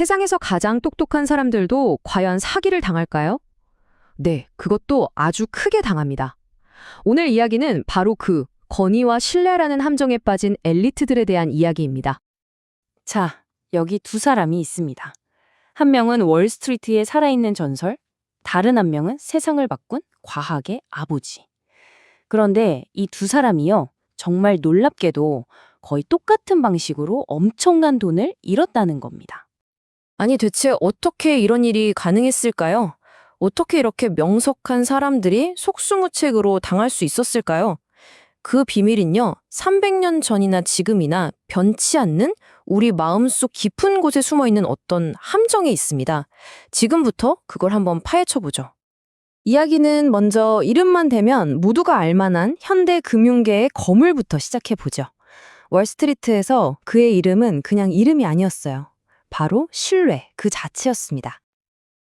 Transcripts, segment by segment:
세상에서 가장 똑똑한 사람들도 과연 사기를 당할까요? 네, 그것도 아주 크게 당합니다. 오늘 이야기는 바로 그 권위와 신뢰라는 함정에 빠진 엘리트들에 대한 이야기입니다. 자, 여기 두 사람이 있습니다. 한 명은 월스트리트의 살아있는 전설, 다른 한 명은 세상을 바꾼 과학의 아버지. 그런데 이 두 사람이요, 정말 놀랍게도 거의 똑같은 방식으로 엄청난 돈을 잃었다는 겁니다. 아니 대체 어떻게 이런 일이 가능했을까요? 어떻게 이렇게 명석한 사람들이 속수무책으로 당할 수 있었을까요? 그 비밀은요, 300년 전이나 지금이나 변치 않는 우리 마음속 깊은 곳에 숨어있는 어떤 함정에 있습니다. 지금부터 그걸 한번 파헤쳐보죠. 이야기는 먼저 이름만 대면 모두가 알만한 현대 금융계의 거물부터 시작해보죠. 월스트리트에서 그의 이름은 그냥 이름이 아니었어요. 바로 신뢰 그 자체였습니다.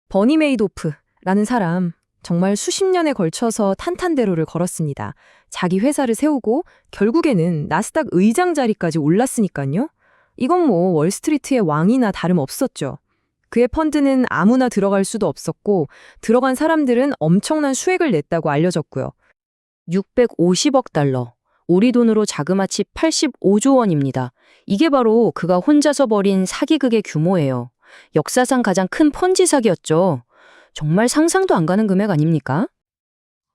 버니 메이도프라는 사람, 정말 수십 년에 걸쳐서 탄탄대로를 걸었습니다. 자기 회사를 세우고 결국에는 나스닥 의장 자리까지 올랐으니까요. 이건 뭐 월스트리트의 왕이나 다름없었죠. 그의 펀드는 아무나 들어갈 수도 없었고 들어간 사람들은 엄청난 수익을 냈다고 알려졌고요. 650억 달러, 우리 돈으로 자그마치 85조 원입니다. 이게 바로 그가 혼자서 벌인 사기극의 규모예요. 역사상 가장 큰 펀지 사기였죠. 정말 상상도 안 가는 금액 아닙니까?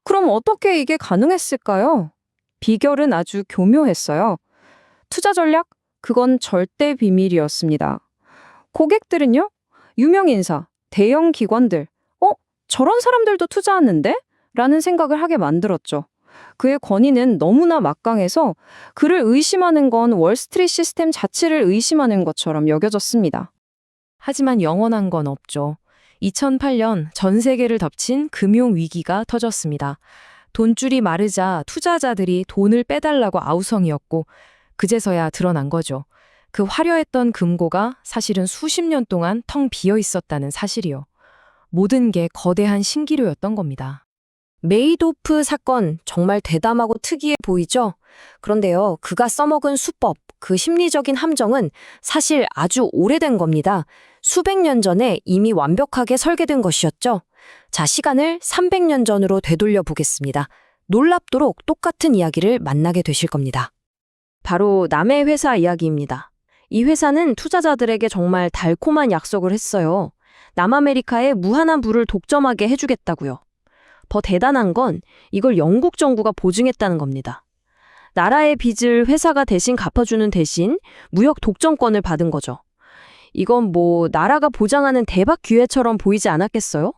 그럼 어떻게 이게 가능했을까요? 비결은 아주 교묘했어요. 투자 전략? 그건 절대 비밀이었습니다. 고객들은요? 유명 인사, 대형 기관들, 저런 사람들도 투자하는데? 라는 생각을 하게 만들었죠. 그의 권위는 너무나 막강해서 그를 의심하는 건 월스트리트 시스템 자체를 의심하는 것처럼 여겨졌습니다. 하지만 영원한 건 없죠. 2008년 전 세계를 덮친 금융위기가 터졌습니다. 돈줄이 마르자 투자자들이 돈을 빼달라고 아우성이었고 그제서야 드러난 거죠. 그 화려했던 금고가 사실은 수십 년 동안 텅 비어 있었다는 사실이요. 모든 게 거대한 신기루였던 겁니다. 메이도프 사건 정말 대담하고 특이해 보이죠? 그런데요, 그가 써먹은 수법, 그 심리적인 함정은 사실 아주 오래된 겁니다. 수백 년 전에 이미 완벽하게 설계된 것이었죠. 자, 시간을 300년 전으로 되돌려 보겠습니다. 놀랍도록 똑같은 이야기를 만나게 되실 겁니다. 바로 남의 회사 이야기입니다. 이 회사는 투자자들에게 정말 달콤한 약속을 했어요. 남아메리카의 무한한 부를 독점하게 해주겠다고요. 더 대단한 건 이걸 영국 정부가 보증했다는 겁니다. 나라의 빚을 회사가 대신 갚아주는 대신 무역 독점권을 받은 거죠. 이건 뭐 나라가 보장하는 대박 기회처럼 보이지 않았겠어요?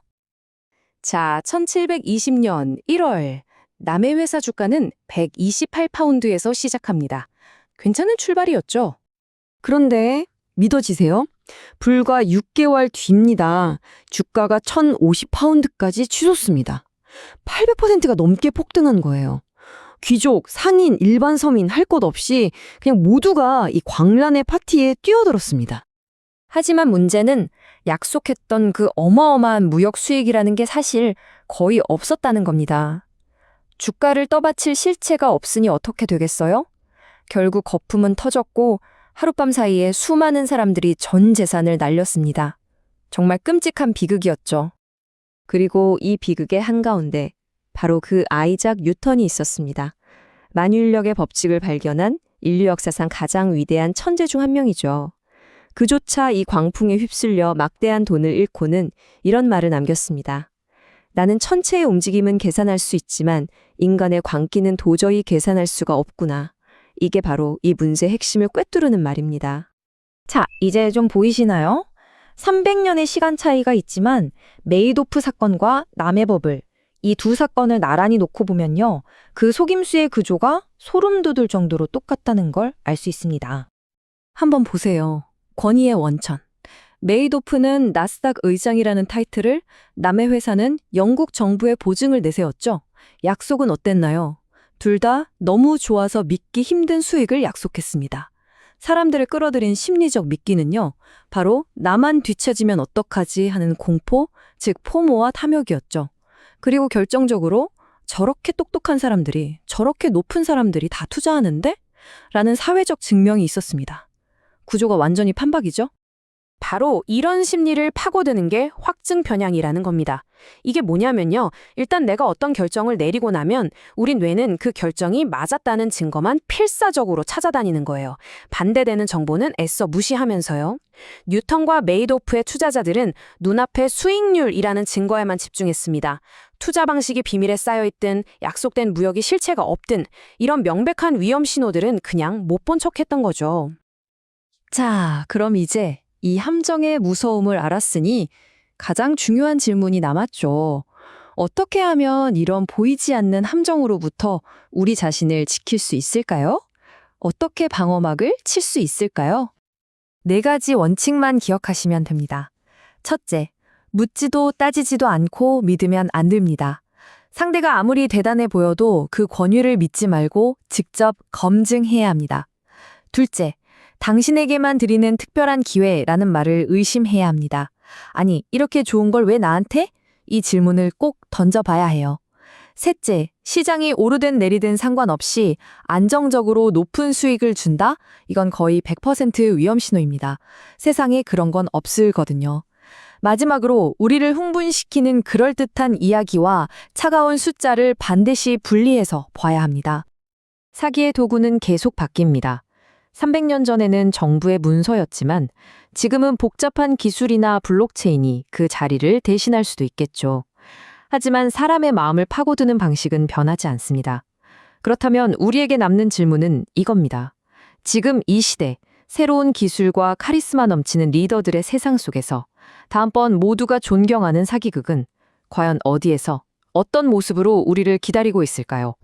자, 1720년 1월, 남의 회사 주가는 128파운드에서 시작합니다. 괜찮은 출발이었죠? 그런데 믿어지세요? 불과 6개월 뒤입니다. 주가가 1,050파운드까지 치솟습니다. 800%가 넘게 폭등한 거예요. 귀족, 상인, 일반 서민 할 것 없이 그냥 모두가 이 광란의 파티에 뛰어들었습니다. 하지만 문제는 약속했던 그 어마어마한 무역 수익이라는 게 사실 거의 없었다는 겁니다. 주가를 떠받칠 실체가 없으니 어떻게 되겠어요? 결국 거품은 터졌고 하룻밤 사이에 수많은 사람들이 전 재산을 날렸습니다. 정말 끔찍한 비극이었죠. 그리고 이 비극의 한가운데 바로 그 아이작 뉴턴이 있었습니다. 만유인력의 법칙을 발견한 인류 역사상 가장 위대한 천재 중 한 명이죠. 그조차 이 광풍에 휩쓸려 막대한 돈을 잃고는 이런 말을 남겼습니다. 나는 천체의 움직임은 계산할 수 있지만 인간의 광기는 도저히 계산할 수가 없구나. 이게 바로 이 문제의 핵심을 꿰뚫는 말입니다. 자, 이제 좀 보이시나요? 300년의 시간 차이가 있지만 메이도프 사건과 남의 버블, 이 두 사건을 나란히 놓고 보면요. 그 속임수의 구조가 소름 돋을 정도로 똑같다는 걸 알 수 있습니다. 한번 보세요. 권위의 원천. 메이도프는 나스닥 의장이라는 타이틀을, 남의 회사는 영국 정부의 보증을 내세웠죠. 약속은 어땠나요? 둘 다 너무 좋아서 믿기 힘든 수익을 약속했습니다. 사람들을 끌어들인 심리적 미끼는요, 바로 나만 뒤처지면 어떡하지 하는 공포, 즉 포모와 탐욕이었죠. 그리고 결정적으로 저렇게 똑똑한 사람들이, 저렇게 높은 사람들이 다 투자하는데? 라는 사회적 증명이 있었습니다. 구조가 완전히 판박이죠? 바로 이런 심리를 파고드는 게 확증 편향이라는 겁니다. 이게 뭐냐면요. 일단 내가 어떤 결정을 내리고 나면 우리 뇌는 그 결정이 맞았다는 증거만 필사적으로 찾아다니는 거예요. 반대되는 정보는 애써 무시하면서요. 뉴턴과 메이도프의 투자자들은 눈앞의 수익률이라는 증거에만 집중했습니다. 투자 방식이 비밀에 쌓여있든 약속된 무역이 실체가 없든 이런 명백한 위험 신호들은 그냥 못 본 척했던 거죠. 자, 그럼 이제 이 함정의 무서움을 알았으니 가장 중요한 질문이 남았죠. 어떻게 하면 이런 보이지 않는 함정으로부터 우리 자신을 지킬 수 있을까요? 어떻게 방어막을 칠 수 있을까요? 4가지 원칙만 기억하시면 됩니다. 첫째, 묻지도 따지지도 않고 믿으면 안 됩니다. 상대가 아무리 대단해 보여도 그 권유를 믿지 말고 직접 검증해야 합니다. 둘째, 당신에게만 드리는 특별한 기회라는 말을 의심해야 합니다. 아니, 이렇게 좋은 걸 왜 나한테? 이 질문을 꼭 던져봐야 해요. 셋째, 시장이 오르든 내리든 상관없이 안정적으로 높은 수익을 준다? 이건 거의 100% 위험 신호입니다. 세상에 그런 건 없을거든요. 마지막으로 우리를 흥분시키는 그럴듯한 이야기와 차가운 숫자를 반드시 분리해서 봐야 합니다. 사기의 도구는 계속 바뀝니다. 300년 전에는 정부의 문서였지만 지금은 복잡한 기술이나 블록체인이 그 자리를 대신할 수도 있겠죠. 하지만 사람의 마음을 파고드는 방식은 변하지 않습니다. 그렇다면 우리에게 남는 질문은 이겁니다. 지금 이 시대, 새로운 기술과 카리스마 넘치는 리더들의 세상 속에서 다음번 모두가 존경하는 사기극은 과연 어디에서 어떤 모습으로 우리를 기다리고 있을까요?